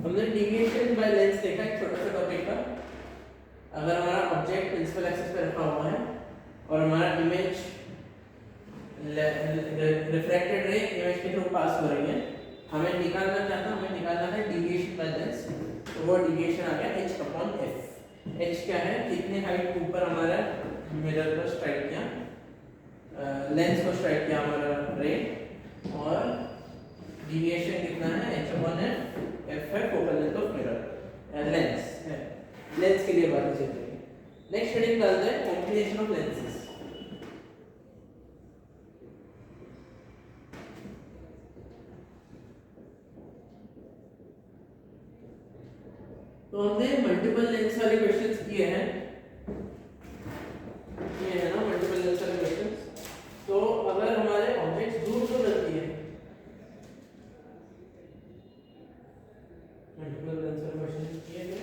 हमने deviation by lens देखा एक छोटा सा टॉपिक का। अगर हमारा ऑब्जेक्ट प्रिंसिपल एक्सिस पे रखा हुआ है और हमारा इमेज रिफ्रैक्टेड रे इमेज के थ्रू पास हो रही है, हमें निकालना क्या था? हमें निकालना है डिविएशन बाय लेंस। तो वो डिविएशन आ गया h अपॉन f। h क्या है? कितने हाइट ऊपर हमारा मिरर को स्ट्राइक किया, लेंस को स्ट्राइक किया हमारा रे, और डिविएशन कितना है? h upon f। f है focal length of mirror, lens है। लेंस के लिए बात चल रही है। नेक्स्ट हेडिंग डालते हैं कॉम्बिनेशन ऑफ लेंसेज। तो हमने मल्टीपल लेंस वाले क्वेश्चंस किए हैं, ये है ना मल्टीपल लेंस वाले क्वेश्चंस। तो अगर हमारे ऑब्जेक्ट्स दूर दूर रहती है, मल्टीपल लेंस वाले क्वेश्चंस किए हैं।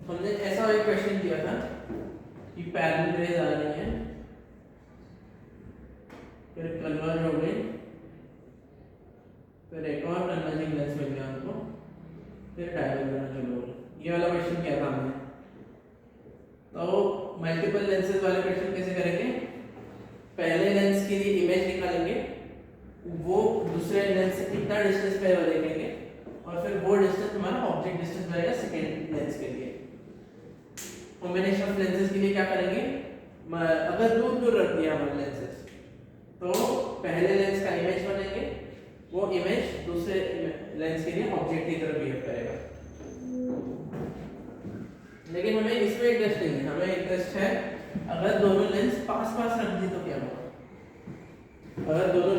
हमने ऐसा एक क्वेश्चन किया था कि पैरेलल रेज आ रही है, फिर कन्वर्ज हो गई, फिर एक और कन्वर्जिंग लेंस मिल गया हमको, फिर डायवर्ज करना शुरू हो गया। ये वाला क्वेश्चन किया था हमने। तो मल्टीपल लेंसेज वाले क्वेश्चन कैसे करेंगे? पहले लेंस के लिए इमेज निकालेंगे, वो दूसरे लेंस से कितना डिस्टेंस पे है वो देखेंगे, और फिर वो डिस्टेंस हमारा ऑब्जेक्ट डिस्टेंस बनेगा सेकेंड लेंस के लिए। कॉम्बिनेशन ऑफ लेंसेज के लिए क्या करेंगे? अगर दूर दूर रख दिया हमारे लेंसेज, तो पहले लेंस का इमेज बनेंगे, वो इमेज दूसरे लेंस के लिए ऑब्जेक्ट की तरह बिहेव करेगा। लेकिन हमें इसमें इंटरेस्ट नहीं है, हमें इंटरेस्ट है अगर दोनों लेंस पास पास रख दी तो क्या होगा? अगर दोनों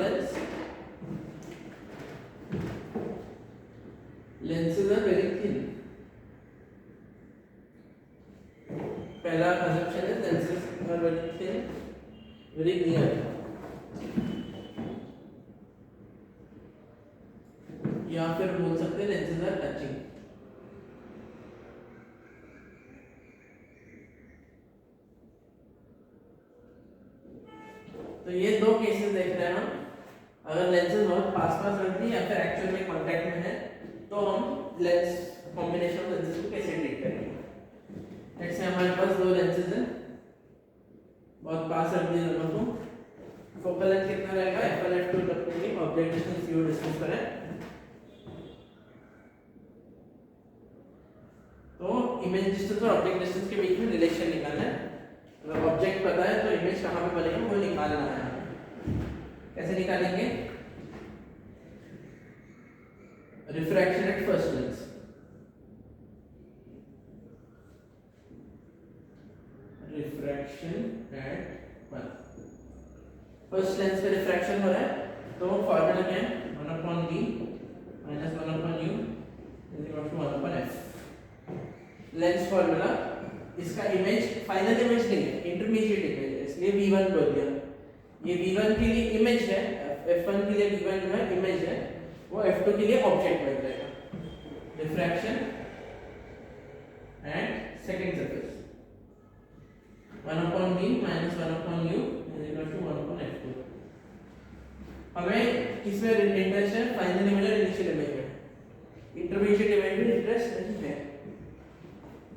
लेंसेज आर वेरी थिन, पहला assumption है lenses are very thin, very near, या फिर बोल सकते हैं lenses are touching। तो ये दो केसेस देख रहे हैं हम। अगर लेंसेज बहुत पास पास रख दी या फिर एक्चुअल में कांटेक्ट में है, तो हम लेंस कॉम्बिनेशन ऑफ लेंसेज को कैसे ट्रीट करेंगे? जैसे हमारे पास दो लेंसेज हैं, बहुत पास रख दिए दोनों को, फोकल लेंथ कितना रहेगा? f1 f2 रखेंगे, ऑब्जेक्ट डिस्टेंस u डिस्टेंस पर है। तो इमेज डिस्टेंस और ऑब्जेक्ट डिस्टेंस के बीच में रिलेशन निकालना है। अगर ऑब्जेक्ट पता है तो इमेज कहाँ पे बनेगा वो निकालना है। कैसे निकालेंगे? Refraction at first lens, refraction at first lens पे रिफ्रैक्शन हो रहा है, तो फॉर्मूला क्या है? 1 upon v minus 1 upon u is equal to 1 upon f। Lens formula, इसका इमेज फाइनल इमेज नहीं है, इंटरमीडिएट इमेज है, इसलिए v1 बोल दिया। ये v1 के लिए इमेज है, f1 के लिए v1 जो है इमेज है, वो f2 के लिए ऑब्जेक्ट बन जाएगा। Refraction at second surface 1 upon v minus 1 upon u is equal to 1 upon f2। हमें किसमें इंटरेस्ट है? फाइनल इमेज और इनिशियल इमेज में। इंटरमीडिएट इमेज में इंटरेस्ट नहीं है।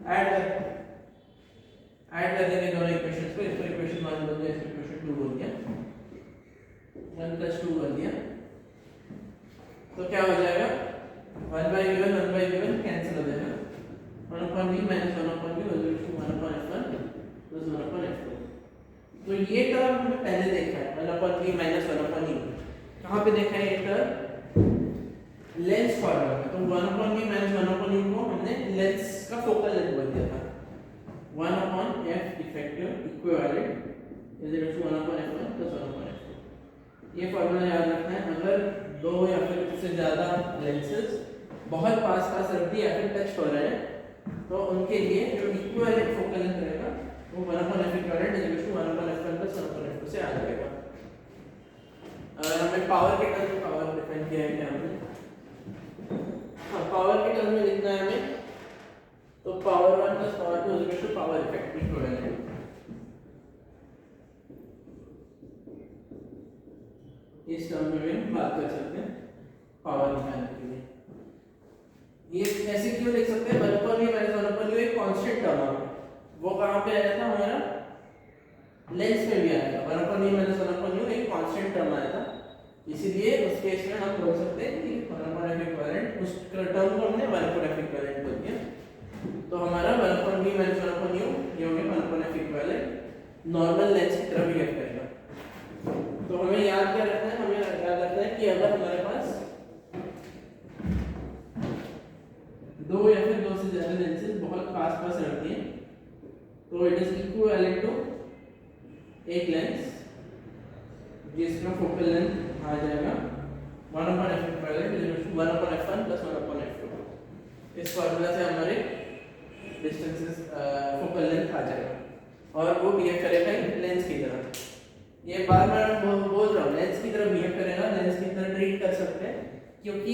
ऐड कर देंगे दोनों इक्वेशंस को, इसको इक्वेशन 1 बोल दिया, इसको इक्वेशन 2 बोल दिया, 1 plus 2 बोल दिया। तो क्या हो जाएगा? 1 by v1 कैंसिल हो जाएगा, 1 upon v minus 1 upon u is equal to 1 upon f1 plus 1 upon f2। तो ये टर्म हमने पहले देखा है, 1 upon v minus 1 upon u। कहाँ पे देखा है ये टर्म? लेंस फॉर्मूला में। तो 1 upon v minus 1 upon u को हमने लेंस का फोकल लेंथ बोल दिया था। 1 upon f effective equivalent is equal to 1 upon f1 plus 1 upon f2। ये फॉर्मूला याद रखना है। अगर दो या फिर उससे ज़्यादा लेंसेज बहुत पास पास रख दिए या फिर टच हो रहे हैं, तो उनके लिए जो इक्विवेलेंट फोकल लेंथ रहेगा वो 1 upon f equivalent is equal to 1 upon f1 plus 1 upon f2 से आ जाएगा। अगर हमें पावर के टर्म में पावर डिफाइन किया है क्या हमने? हाँ, पावर के टर्म में लिखना है हमें, तो power 1 plus power 2 is equal to power effective equivalent. इस टर्म में भी हम बात कर सकते हैं पावर निकालने के लिए। ये ऐसे क्यों लिख सकते हैं, 1/v माइनस 1/u एक कांस्टेंट टर्म है, वो कहाँ पे आया था हमारा लेंस में भी आया था, 1/v माइनस 1/u एक कांस्टेंट टर्म आया था, इसीलिए उस केस में हम बोल सकते हैं कि 1/f इक्विवेलेंट उस टर्म को हमने 1/f इक्विवेलेंट बोल दिया। तो हमारा 1/v माइनस 1/u ये हो गया 1/f इक्विवेलेंट नॉर्मल लेंस की तरफ बिहेव करेगा। तो हमें याद क्या रखना है, हमें याद रखना है कि अगर हमारे पास दो या फिर दो से ज्यादा लेंसेज बहुत पास पास रहती हैं तो इट इज इक्विवेलेंट टू एक लेंस जिसका फोकल लेंथ आ जाएगा 1/f equivalent is equal to 1/f1 plus 1/f2। इस फार्मूला से हमारे डिस्टेंसेस फोकल लेंथ आ जाएगा और वो बिहेव करेगा लेंस की तरह। ये बार बार बोल रहा हूँ, लेंस की तरह बिहेव करेगा, लेंस की तरह ट्रीट कर सकते हैं, क्योंकि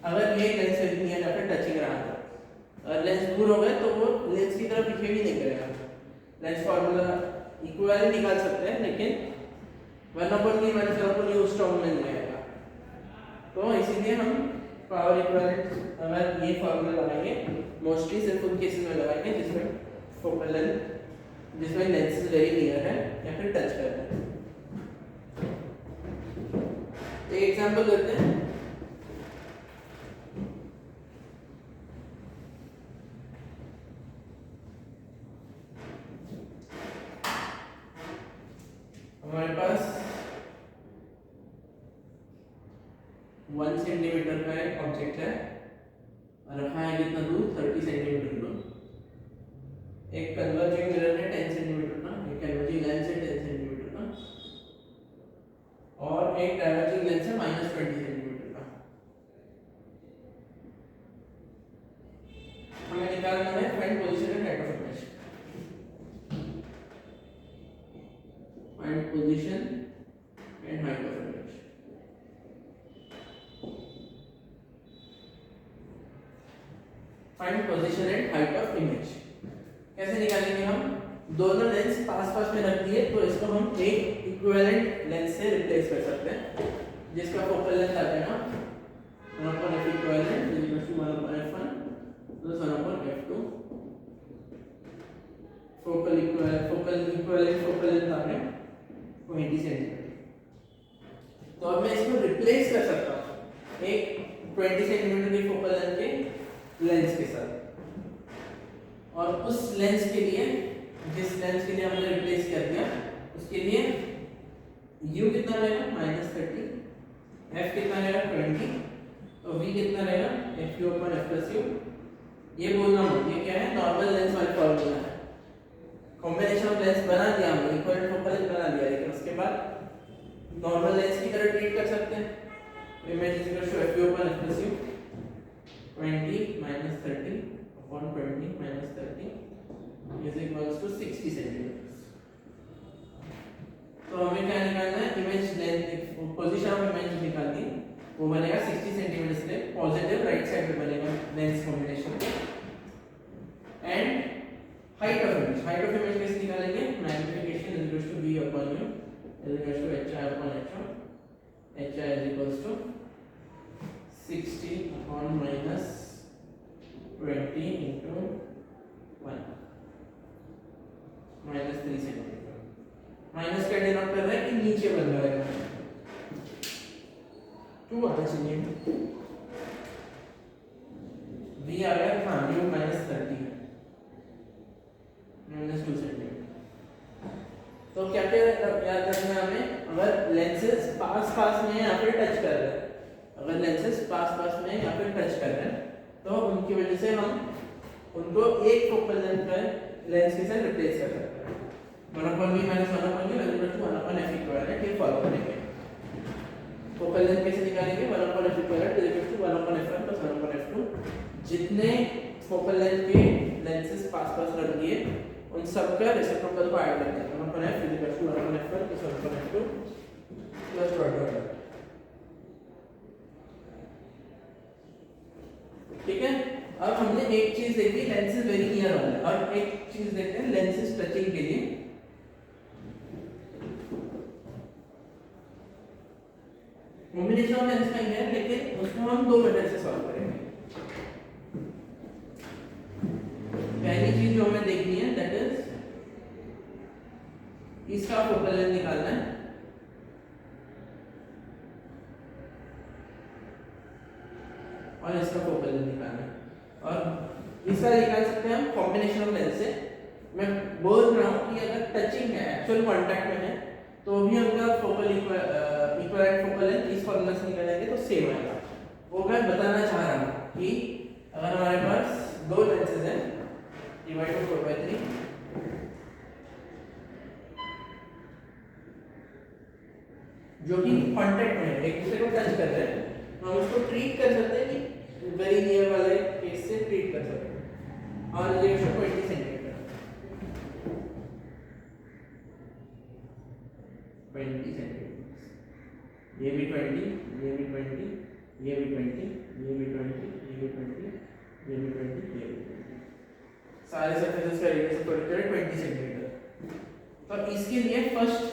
अगर ये लेंस से नियर या फिर टचिंग रहा था और लेंस दूर हो गए तो वो लेंस की तरह बिहेव ही नहीं करेगा। लेंस फार्मूला इक्विवेलेंट निकाल सकते हैं लेकिन 1/v माइनस 1/u उस टर्म में नहीं आएगा। तो इसीलिए हम पावर इक्विवेलेंट अगर ये फार्मूला लगाएंगे मोस्टली सिर्फ उन केसेस में लगाएंगे जिसमें फोकल लेंथ जिसमें लेंसेज वेरी नियर है या फिर टच कर रहे हैं। एक एग्जांपल लेते हैं, हमारे पास 1 सेंटीमीटर का एक ऑब्जेक्ट है और रखा है कितना दूर 30 सेंटीमीटर दूर। एक कन्वर्जिंग मिरर है 10 सेंटीमीटर का, एक कन्वर्जिंग लेंस है 10 सेंटीमीटर का और एक डाइवर्जिंग लेंस है -20 सेंटीमीटर का। हमें निकालना है find position and height of image. Find position and height of image. Find position and height of image कैसे निकालेंगे हम, दोनों लेंस पास पास में रख दिए तो इसको हम एक इक्विवेलेंट लेंस से रिप्लेस कर सकते हैं जिसका फोकल लेंथ आ जाएगा 1/f equivalent is equal to 1/f1 plus 1/f2। Focal equivalent focal length आ गया 20 सेंटीमीटर। तो अब मैं इसको रिप्लेस कर सकता हूँ एक 20 सेंटीमीटर की फोकल लेंथ के लेंस के साथ, और उस लेंस के लिए जिस लेंस के लिए हमने रिप्लेस कर दिया उसके लिए u कितना रहेगा -30, f कितना रहेगा 20, तो v कितना रहेगा fu/f+u। ये बोलना मत, ये क्या है नॉर्मल लेंस वाला फॉर्मूला है। कॉम्बिनेशन ऑफ लेंस बना दिया हमने, इक्विवेलेंट फोकल लेंथ बना दिया, लेकिन उसके बाद नॉर्मल लेंस की तरह ट्रीट कर सकते हैं। Image is equal to fu/f+u 20 - 30 upon 20 - 30 is equals to 60 centimetre. तो हमें क्या निकालना है, image length position of image निकालनी, वो बनेगा 60 सेंटीमीटर से पॉजिटिव राइट साइड पे बनेगा लेंस कॉम्बिनेशन के। And height of image, height of image कैसे निकालेंगे, magnification is equal to v upon u is equal to hi upon h1, hi is equals to 60 upon minus 20 into 1 -3 centimetre. Minus का denote कर रहा है कि नीचे बन रहा है 2 आना चाहिए, v आ गया, हाँ u -30 है -2 सेंटीमीटर। तो क्या क्या याद रखना है हमें, अगर लेंसेज पास पास में या फिर टच कर रहे हैं, अगर लेंसेज पास पास में या फिर टच कर रहे हैं तो उनकी वजह से हम उनको एक फोकल लेंथ का लेंस के साथ रिप्लेस कर सकते हैं। 1/v minus 1/u is equal to 1/f equivalent, ये फॉलो करेंगे। फोकल लेंथ कैसे निकालेंगे, 1/f equivalent is equal to 1/f1 plus 1/f2। जितने फोकल लेंथ के लेंसेज पास पास रख दिए उन सब का रेसिप्रोकल को ऐड कर देंगे, 1/f is equal to 1/f1 plus 1/f2 plus dot. ठीक है, अब हमने एक चीज देखी लेंसेज वेरी नियर वाला, और एक चीज देखते हैं लेंसेज टचिंग के लिए। कॉम्बिनेशन ऑफ लेंस का ही है, लेकिन उसको हम दो मेथड से सॉल्व करेंगे। पहली चीज जो हमें देखनी है दैट इज इसका फोकल लेंथ निकालना है, और इसका फोकल लेंथ निकालना है, और इसका निकाल सकते हैं हम कॉम्बिनेशन ऑफ लेंस से। मैं बोल रहा हूँ कि अगर टचिंग है, एक्चुअल कांटेक्ट में है, तो भी हमका फोकल इक्विवेलेंट फोकल लेंथ इस फॉर्मूला से निकालेंगे तो सेम आएगा। वो मैं बताना चाह रहा हूँ कि अगर हमारे पास दो लेंसेज हैं डिवाइड बाय 4/3, जो कि कांटेक्ट में है, एक दूसरे को टच कर रहे हैं, तो हम उसको ट्रीट कर सकते हैं कि वेरी नियर वाले केस से ट्रीट कर सकते हैं। और ये 20 सेंटीमीटर 20 सेंटीमीटर, ये भी 20, ये भी 20, ये भी 20, ये भी 20, ये भी 20, ये भी 20, ये भी 20, सारे सरफेसेस का रेडियस है 20 सेंटीमीटर। तो इसके लिए फर्स्ट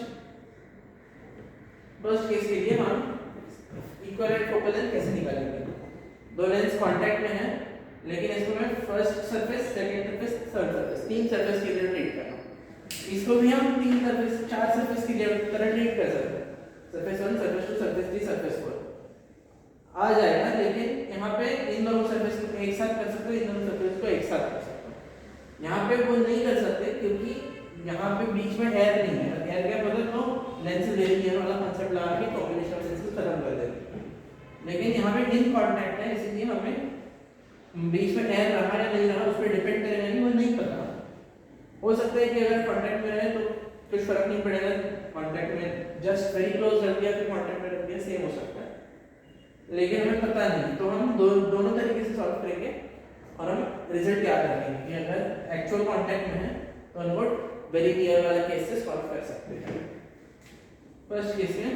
केस के लिए हम इक्विवेलेंट फोकल लेंथ कैसे निकालेंगे? दो लेंस कांटेक्ट में है, लेकिन इसको मैं first surface, second surface, third surface, तीन सरफेस के लिए ट्रीट कर रहा हूं। इसको भी हम तीन सरफेस, चार सरफेस की तरह ट्रीट कर सकते हैं। सरफेस 1, सरफेस 2, सरफेस 3, सरफेस 4 आ जाएगा, लेकिन यहाँ पे इन दोनों सरफेस को एक साथ कर सकते हो, इन दोनों सरफेस को एक साथ कर सकते हो। यहाँ पे वो नहीं कर सकते क्योंकि यहाँ पे बीच में एयर नहीं है। एयर गैप अगर तो लेंस वेरी नियर वाला कांसेप्ट लगा के कॉम्बिनेशन ऑफ लेंसेज खत्म कर देते, लेकिन यहाँ पे इन कांटेक्ट है, इसलिए हमें बीच में एयर रहा या नहीं रहा उस पर डिपेंड करेगा नहीं, वो नहीं पता। हो सकता है कि अगर कांटेक्ट में रहे तो कुछ फर्क नहीं पड़ेगा, कांटेक्ट में जस्ट वेरी क्लोज रख दिया तो कांटेक्ट में रख दिया सेम हो सकता है, लेकिन हमें पता नहीं। तो हम दोनों तरीके से सॉल्व करेंगे और हम रिजल्ट याद रखेंगे कि अगर एक्चुअल कांटेक्ट में है तो हम वेरी नियर वाला केस से सॉल्व कर सकते हैं। फर्स्ट केस में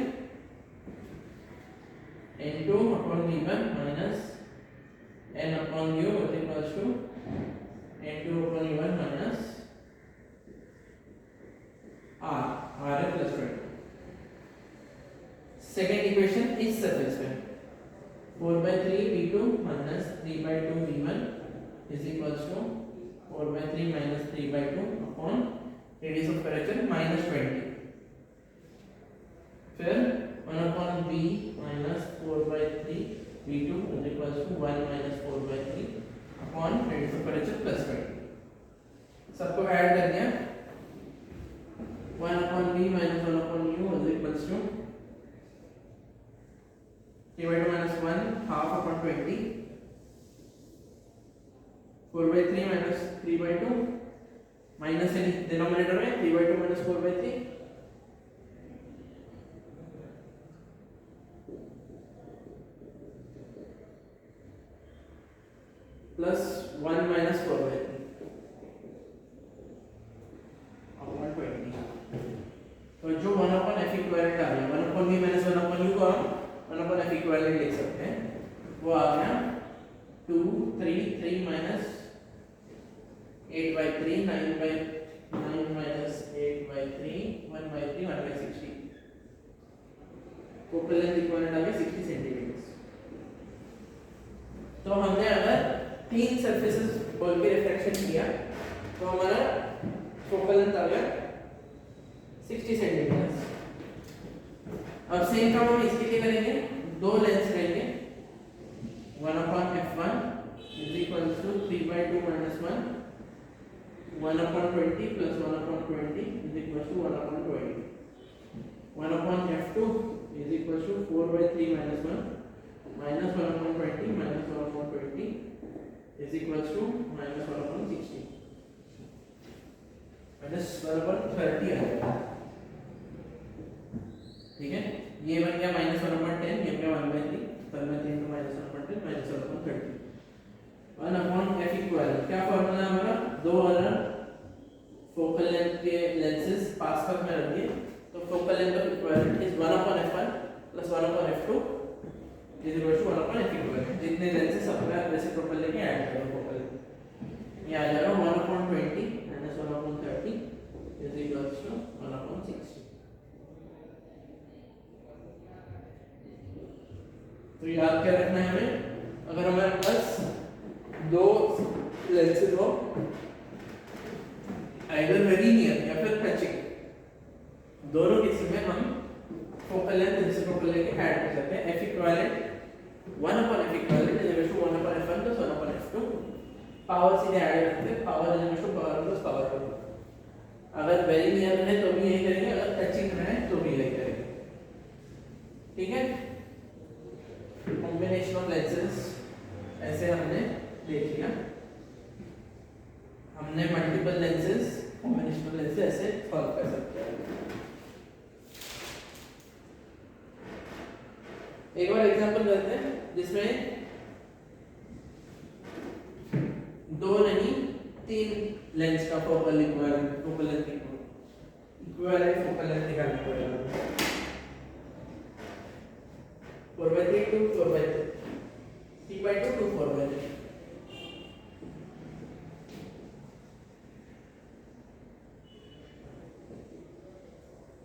n2 upon v1 minus n upon u is equals to n2 upon v1 minus r plus 20। Second equation इस सरफेस पे 4/3 v2 minus 3/2 v1 is equals to 4/3 minus 3/2 upon radius of curvature minus 20। फिर 1 upon v minus 4/3 v2 is equals to 1 minus 4/3 upon radius of curvature plus 20। सबको add कर दिया, 1 upon v minus 1 upon u is equals to 3/2 minus 1 half upon 20, 4/3 minus 3/2 minus denominator में 3/2 minus 4/3 plus 1 minus 4/3 upon 20। तो जो 1 upon f equivalent आ गया, 1 upon v minus 1 upon u को हम 1 upon f equivalent लिख सकते हैं, वो आ गया 2 3 minus 8/3 9 minus 8/3 1/3 1/60। Focal length equivalent आ गया 60 सेंटीमीटर। तो हमने अगर तीन सरफेसेस बोल के रिफ्लेक्शन किया तो हमारा फोकल लेंथ आ गया 60 सेंटीमीटर। अब सेम काम हम इसके लिए करेंगे, दो लेंस लेंगे, 1 upon f1 is equals to 3/2 minus 1 1 upon 20 plus 1 upon 20 is equals to 1 upon 20। 1 upon f2 is equals to 4/3 minus 1 minus 1 upon 20 minus 1 upon 20 is equals to minus 1 upon 60 minus 1 upon 30 आएगा। ठीक है, ये बन गया minus 1 upon 10, ये बन गया 1/3, 1/3 into minus 1 upon 10 minus 1 upon 30। 1 upon f equal क्या फॉर्मूला हमारा, दो वाला फोकल लेंथ के लेंसेज पास तक में रख दिए, तो focal length of equivalent is 1 upon f1 plus 1 upon f2 is equal to 1 upon f equivalent. जितने लेंसेज सबका रेसिप्रोकल लेके ऐड करो फोकल लेंथ, ये आ जाएगा 1 upon 20 minus 1 upon 30 is equal to 1 upon 60। तो याद क्या रखना है हमें, अगर हमारे पास दो लेंसेज हो आइदर वेरी नियर या फिर टचिंग, दोनों केस में हम फोकल लेंथ रेसिप्रोकल लेके ऐड कर सकते हैं। F equivalent 1/F equivalent is equal to 1/F1 plus 1/F2। Power सीधे ऐड करते हैं, power is equal to power plus power 2। अगर वेरी नियर है तो भी यही करेंगे, अगर टचिंग है तो भी यही करेंगे। ठीक है, कॉम्बिनेशन ऑफ लेंसेज ऐसे हमने देख लिया। हमने मल्टीपल लेंसेज कॉम्बिनेशन लेंसेज ऐसे सॉल्व कर सकते हैं। एक और एग्जांपल करते हैं जिसमें दो नहीं तीन लेंस का फोकल इक्विवेलेंट फोकल लेंथ निकालना पड़ेगा। 4/3 to 4/3, 3/2 to 4/3।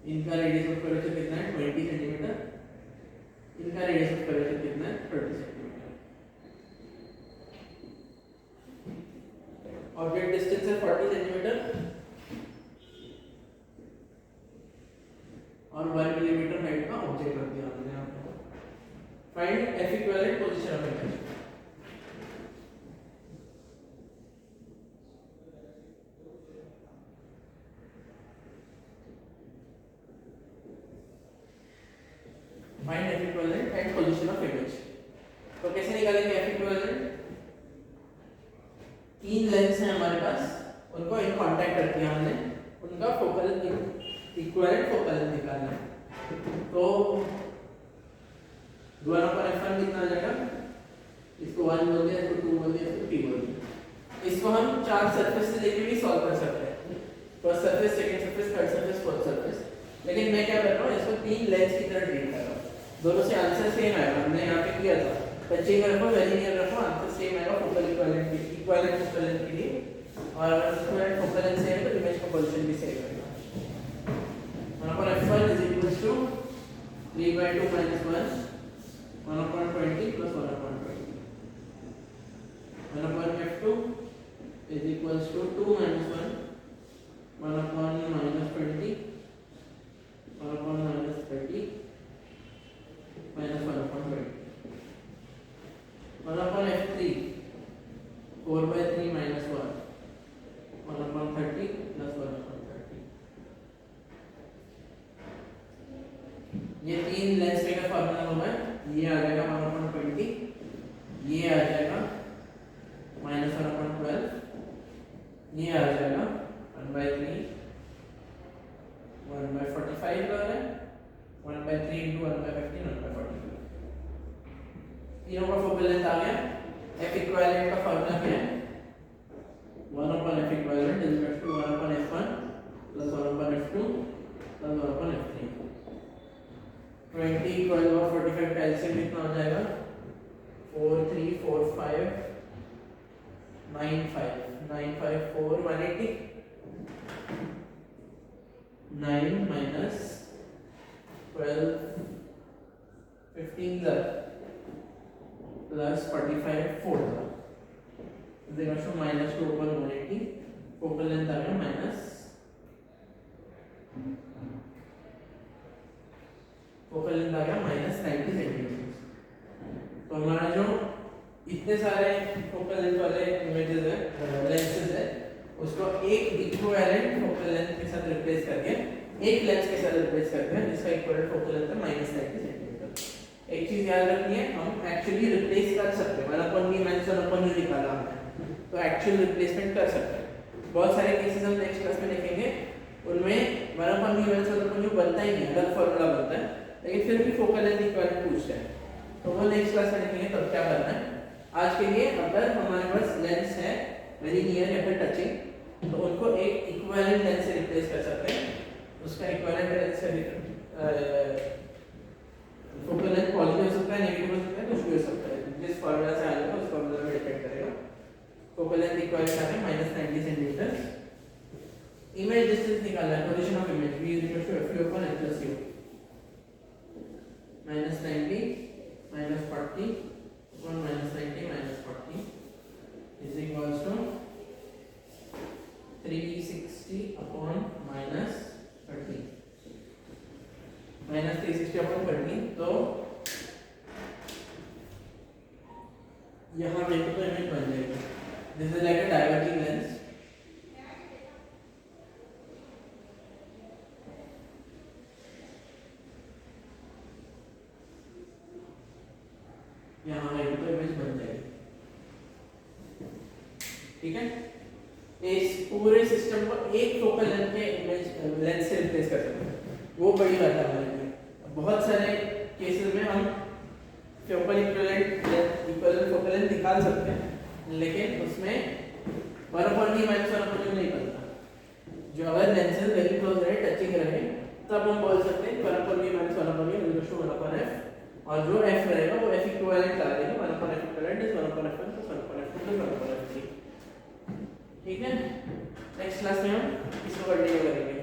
इनका रेडियस ऑफ कर्वेचर कितना है 20 सेंटीमीटर, इनका रेडियस ऑफ कर्वेचर कितना है 30 सेंटीमीटर। ऑब्जेक्ट डिस्टेंस है 40 सेंटीमीटर और 1 मिलीमीटर हाइट का ऑब्जेक्ट रख दिया हमने यहाँ पे। Find F equivalent position of image. Find F equivalent and position of image. तो कैसे निकालेंगे F इक्विवेलेंट? तीन लेंस हैं हमारे पास, उनको इन कांटेक्ट रख दिया हमने, उनका फोकल इक्विवेलेंट फोकल लेंथ निकालना है। तो 1/F1 कितना आ जाएगा, इसको 1 बोल दिया, इसको 2 बोल दिया, इसको 3 बोल दिया। इसको हम चार सरफेस से लेके भी सॉल्व कर सकते हैं, first surface, second surface, third surface, fourth surface. लेकिन मैं क्या कर रहा हूँ, इसको तीन लेंस की तरह ट्रीट कर रहा हूँ। दोनों से आंसर सेम आएगा, हमने यहाँ पे किया था टचिंग रखो वेरी नियर रखो, आंसर सेम आएगा फोकल इक्विवेलेंट फोकल लेंथ के लिए। और अगर इक्विवेलेंट फोकल लेंथ सेम है तो इमेज का पोजीशन भी सेम आएगा। F1 is equals to 3/2 minus 1 1/20 plus 1/20. 1/F2 is equals to 2 minus 1 1/-20 1/-30 minus 1/20. 1/F3 4/3 minus 1 1/30 plus 1/30। ये तीन लेंस का फार्मूला होगा, ये आ जाएगा 1/20, ये आ जाएगा -1/12, ये आ जाएगा 1/3 1/45 का है 1/3 into 1/15 1/40। तीनों का फोकल लेंथ आ गया। F इक्विवेलेंट का फार्मूला क्या है, 1/F equivalent is equal to 1/F1 plus 1/F2 plus 1/F3। 20 12 और 45 का एलसीएम कितना हो जाएगा, 4 3 4 5 9 5 9 5 4 180 9 minus 12 15 plus 45 4 is equal to -2 over 180। Focal length आ गया माइनस फोकल लेंथ आ गया -90 सेंटीमीटर। तो हमारा जो इतने सारे फोकल लेंथ वाले इमेजेस है लेंसेज है, उसको एक इक्विवेलेंट फोकल लेंथ के साथ रिप्लेस करके एक लेंस के साथ रिप्लेस करते हैं जिसका इक्विवेलेंट फोकल लेंथ है -90 सेंटीमीटर। एक चीज याद रखनी है, हम एक्चुअली रिप्लेस कर सकते हैं, 1/v माइनस 1/u निकाला हमने, तो एक्चुअल रिप्लेसमेंट कर सकते हैं। बहुत सारे केसेस हम नेक्स्ट क्लास में देखेंगे, उनमें 1/v माइनस 1/u बनता ही नहीं, अलग फॉर्मूला बनता है, लेकिन फिर भी फोकल लेंथ इक्विवेलेंट पूछते हैं, तो वो नेक्स्ट क्लास में देखेंगे तब क्या करना है। आज के लिए अगर हमारे पास लेंस है वेरी नियर या फिर टचिंग, तो उनको एक इक्विवेलेंट लेंस से रिप्लेस कर सकते हैं। उसका इक्विवेलेंट लेंस से फोकल लेंथ पॉजिटिव हो सकता है, नेगेटिव हो सकता है, कुछ भी हो सकता है, जिस फॉर्मूला से आएगा उस फॉर्मूला में डिपेंड करेगा। फोकल लेंथ इक्विवेलेंट आ गया -90 सेंटीमीटर। इमेज डिस्टेंस निकालना है, position of image v is equal to f upon n plus u -90 -40 तो यहाँ देखो तो इमेज बन जाएगी, this is like a diverging lens. यहाँ देखो तो इमेज बन जाएगी, ठीक है। इस पूरे सिस्टम को एक फोकल लेंथ के इमेज लेंस से रिप्लेस कर सकते हैं, वो बड़ी बात है हमारे लिए। बहुत सारे केसेस में हम फोकल इक्विवेलेंट फोकल लेंथ निकाल सकते हैं, लेकिन उसमें 1/d माइनस 1/u नहीं बनता। जो अगर लेंसेज वेरी क्लोज रहे, टचिंग रहे, तब हम बोल सकते हैं 1/d माइनस 1/u 1/f, और जो f रहेगा वो f इक्विवेलेंट ला देगा, 1/f equivalent is 1/f plus 1/f plus 1/f। ठीक है, नेक्स्ट क्लास में हम इसको कंटिन्यू करेंगे।